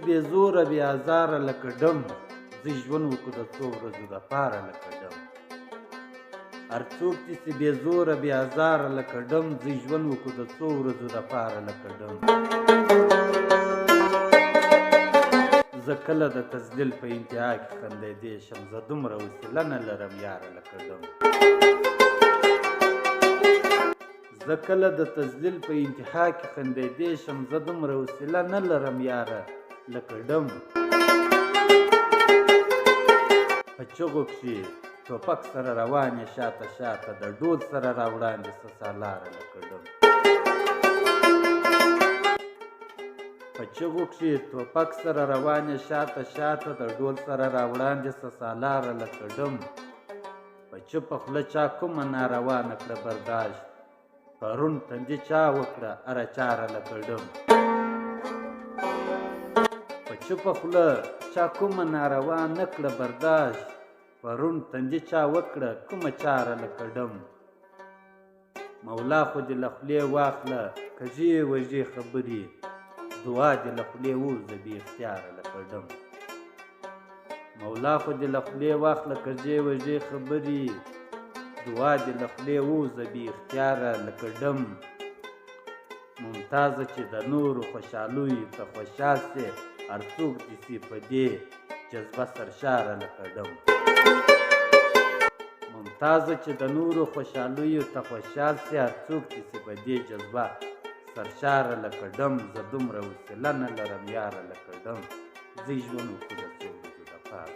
بې زوره بې ازاره لکه ډم زه ژوند وکړو د څو ورځو دپاره لکه ډم هر څوک چې سي بې زوره بې ازاره لکه ډم زه ژوند وکړو د څو ورځو دپاره لکه ډم زه کله د تزلیل په انتها کې خندېدی شم زه دومره وسیله نه لرم یاره لکه ډم زه کله د تزلیل په انتها کې خندېدی شم زه دومره وسیله نه لرم یاره لکه ډم په چغو کښې ټوپک سره روان یې شاته شاته د ډول سره راوړاندې څه سالاره لکه ډم په چغو کښې ټوپک سره روان یې شاته شاته د ډول سره راوړاندې څه سالاره لکه ډم په چوپه خوله چا کومه ناروا نه کړه برداشت پرون تندي چا وکړه هره چاره لکه ډم په چوپه خوله چا کومه ناروا نه کړه برداشت پرون تندي چا وکړه کومه چاره لکه ډم مولا خو دې له خولې واخله کږې وږې خبرې دعا دې له خولې ووځه بې اختیاره لکه ډم مولا خو دې له خولې واخله کږې وږې خبرې دعا دې له خولې ووځه بې اختیاره لکه ډم ممتازه چې د نورو خوشحالیو ته خوشحال سې هر څوک دې سي په دې جذبه سرشاره لکه ډم ممتازه چې د نورو خوشحالیو ته خوشحال سې هر څوک دې سي په دې جذبه سرشاره لکه ډم زه دومره وسیله نه لرم یاره لکه ډم زه ژوند وکړو د څو ورځو دپاره